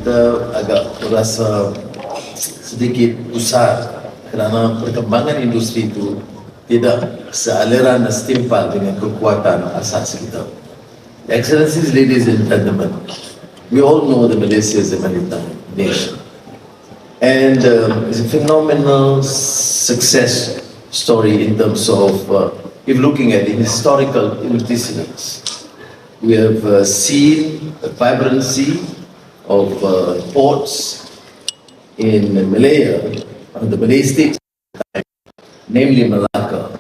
kita agak merasa sedikit pusat kerana perkembangan industri itu tidak sealiran dan setimpal dengan kekuatan asas kita. Excellencies, ladies and gentlemen, we all know that Malaysia is a maritime nation. And it's a phenomenal success story in terms of, if looking at the historical antecedents. We have seen the vibrancy of ports in Malaya, the Malay state, namely Malacca,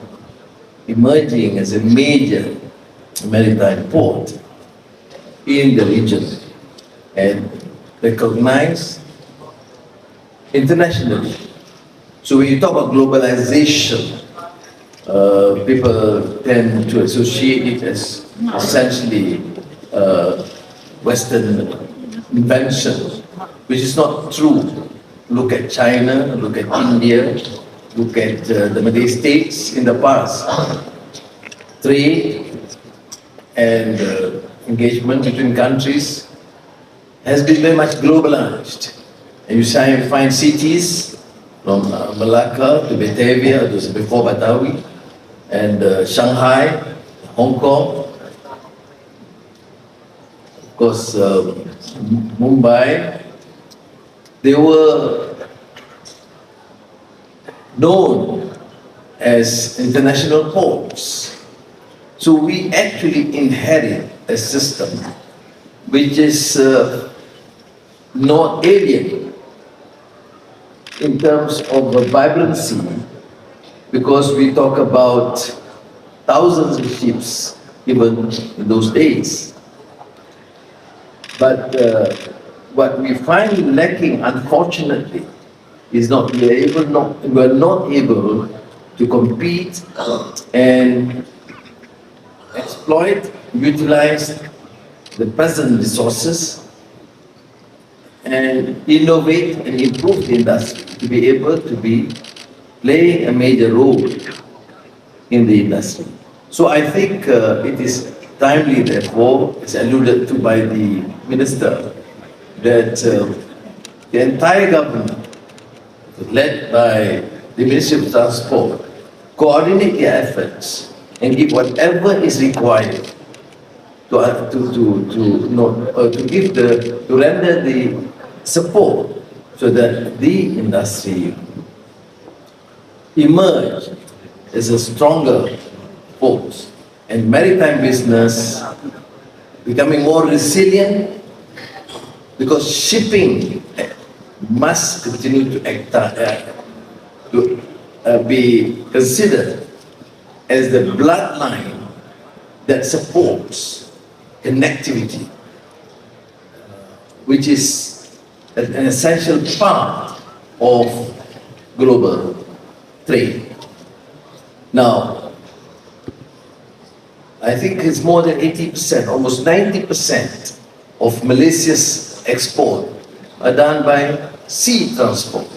emerging as a major maritime port in the region and recognized internationally. So when you talk about globalization, people tend to associate it as essentially Western invention, which is not true. Look at China, look at India, look at the Malay states in the past. Trade and engagement between countries has been very much globalized. And you find cities from Malacca to Batavia, it was before Batawi, and Shanghai, Hong Kong, of course Mumbai. They were known as international ports. So we actually inherit a system which is not alien in terms of the vibrancy, because we talk about thousands of ships even in those days. But what we find lacking, unfortunately, is not we are not able to compete and exploit, utilize the present resources and innovate and improve the industry to be able to be playing a major role in the industry. So I think it is timely, therefore, as alluded to by the Minister, that the entire government, led by the Ministry of Transport, coordinate their efforts and give whatever is required to render the support so that the industry emerge as a stronger force and maritime business becoming more resilient, because shipping must continue to be considered as the bloodline that supports connectivity, which is an essential part of global trade. Now, I think it's more than 80%, almost 90% of Malaysia's export are done by sea transport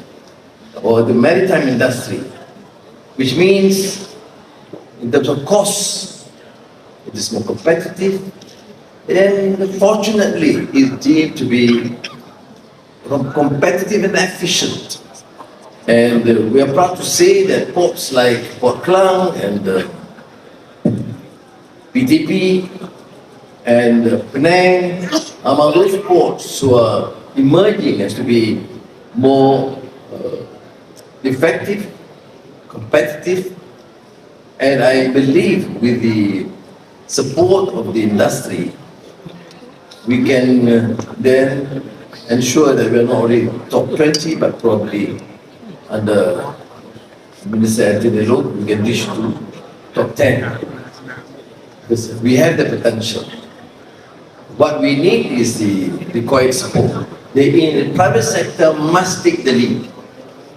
or the maritime industry, which means in terms of costs, it is more competitive and fortunately is deemed to be competitive and efficient. And we are proud to say that ports like Port Klang and PTP and Penang, among those ports who are emerging as to be more effective, competitive, and I believe with the support of the industry, we can then ensure that we are not only top 20, but probably under Minister Anthony Loh, we can reach to top 10. Because we have the potential. What we need is the required support. The private sector must take the lead.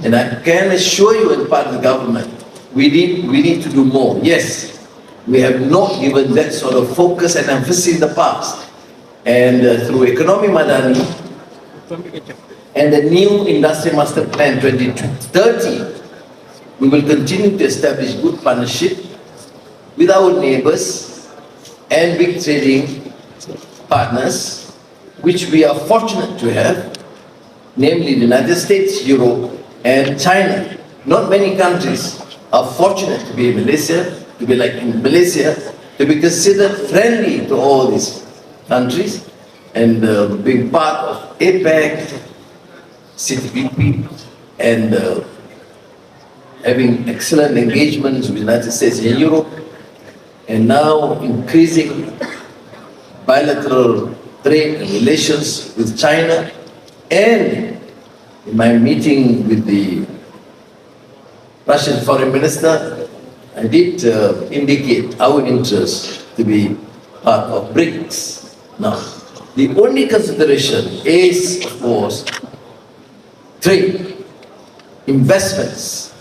And I can assure you, as part of the government, we need to do more. Yes, we have not given that sort of focus and emphasis in the past. And through Economy Madani and the new Industry Master Plan 2030, we will continue to establish good partnership with our neighbors and big trading partners, which we are fortunate to have, namely the United States, Europe, and China. Not many countries are fortunate to be in Malaysia, to be like in Malaysia, to be considered friendly to all these countries, and being part of APEC, CTPP, and having excellent engagements with the United States and Europe, and now increasing bilateral trade and relations with China. And in my meeting with the Russian Foreign Minister, I did indicate our interest to be part of BRICS. Now, the only consideration is, of course, trade, investments,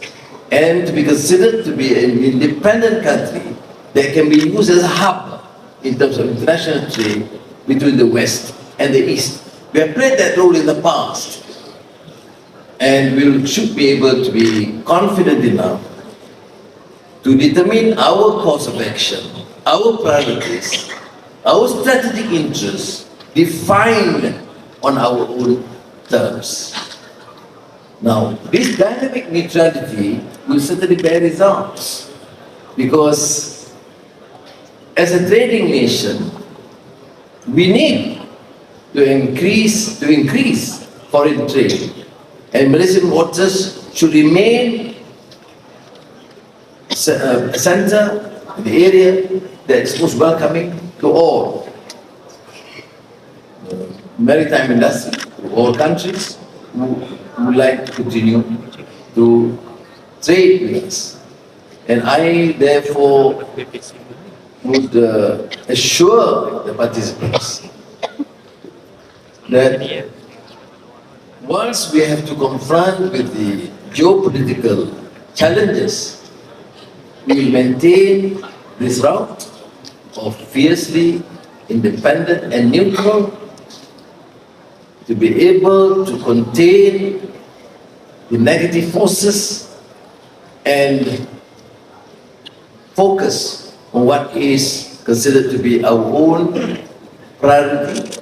and to be considered to be an independent country that can be used as a hub in terms of international trade between the West and the East. We have played that role in the past, and we should be able to be confident enough to determine our course of action, our priorities, our strategic interests, defined on our own terms. Now, this dynamic neutrality will certainly bear results, because as a trading nation, we need to increase foreign trade, and Malaysian waters should remain a center, the area that is most welcoming to all maritime industry, to all countries who would like to continue to trade with us. And I therefore would assure the participants that once we have to confront with the geopolitical challenges, we will maintain this route of fiercely independent and neutral, to be able to contain the negative forces and focus on what is considered to be our own priority,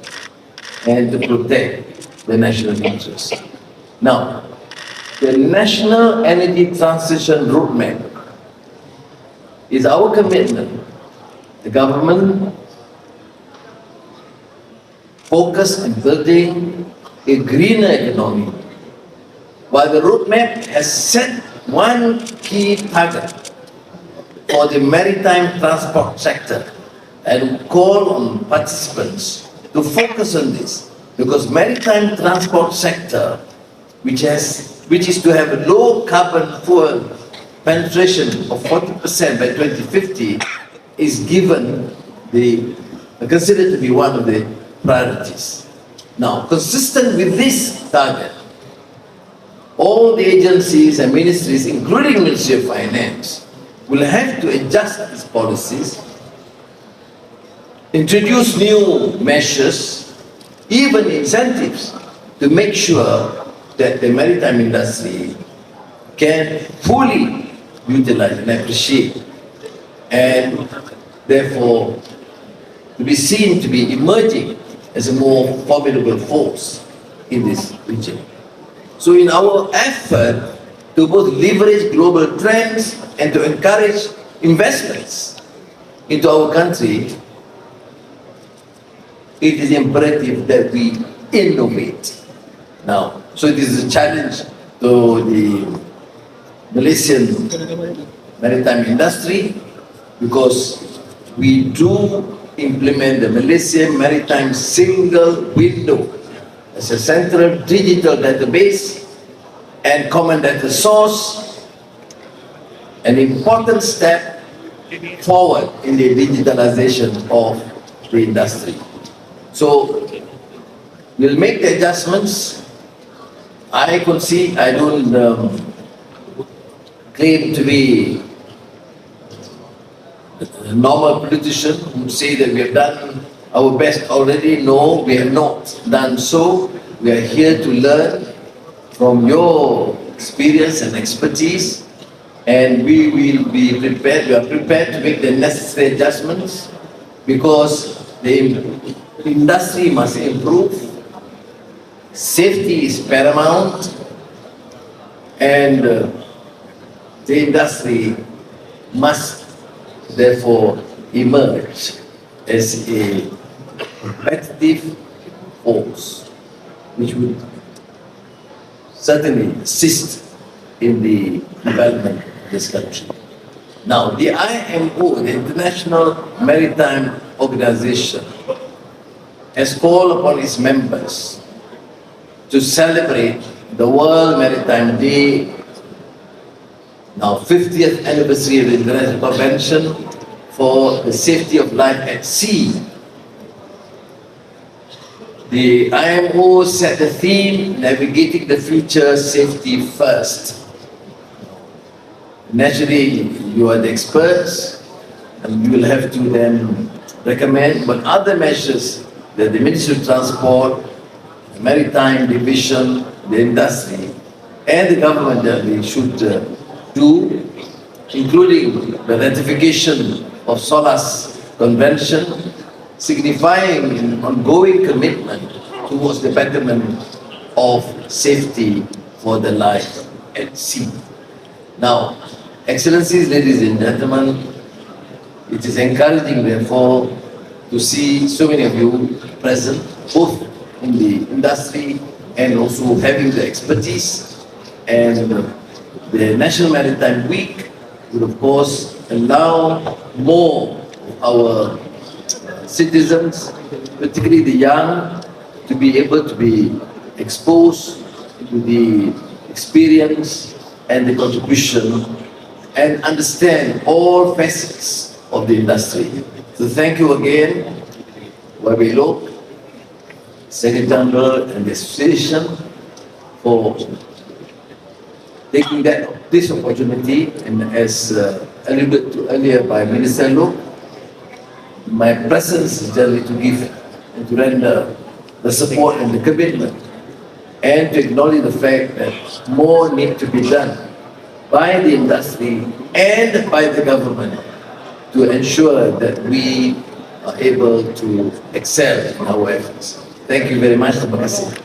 and to protect the national interest. Now, the National Energy Transition Roadmap is our commitment. The government focus on building a greener economy, while the roadmap has set one key target for the maritime transport sector, and call on participants to focus on this, because maritime transport sector, which is to have a low carbon fuel penetration of 40% by 2050, is considered to be one of the priorities. Now, consistent with this target, all the agencies and ministries, including Ministry of Finance, will have to adjust its policies, introduce new measures, even incentives, to make sure that the maritime industry can fully utilize and appreciate, and therefore to be seen to be emerging as a more formidable force in this region. So in our effort to both leverage global trends and to encourage investments into our country, it is imperative that we innovate. Now, so it is a challenge to the Malaysian maritime industry, because we do implement the Malaysian Maritime Single Window as a central digital database and common data source, an important step forward in the digitalization of the industry. So we'll make the adjustments. I don't claim to be a normal politician who say that we have done our best already. No, we have not done so. We are here to learn from your experience and expertise, and we will be prepared. We are prepared to make the necessary adjustments, because the industry must improve, Safety is paramount, and the industry must therefore emerge as a competitive force which would certainly assist in the development of this country. Now, the IMO, the International Maritime Organization, has called upon its members to celebrate the World Maritime Day, now 50th anniversary of the International Convention for the Safety of Life at Sea. The IMO set the theme, Navigating the Future, Safety First. Naturally, you are the experts, and you will have to then recommend what other measures that the Ministry of Transport, the Maritime Division, the industry, and the government that they should do, including the ratification of SOLAS Convention, signifying an ongoing commitment towards the betterment of safety for the life at sea. Now, Excellencies, ladies and gentlemen, it is encouraging, therefore, to see so many of you present, both in the industry and also having the expertise. And the National Maritime Week will, of course, allow more of our citizens, particularly the young, to be able to be exposed to the experience and the contribution and understand all facets of the industry. So thank you again, Wabilok, Secretary General and the Association, for taking this opportunity, and as alluded to earlier by Minister Look, my presence is generally to give and to render the support and the commitment, and to acknowledge the fact that more need to be done by the industry and by the government to ensure that we are able to excel in our efforts. Thank you very much. Terima kasih.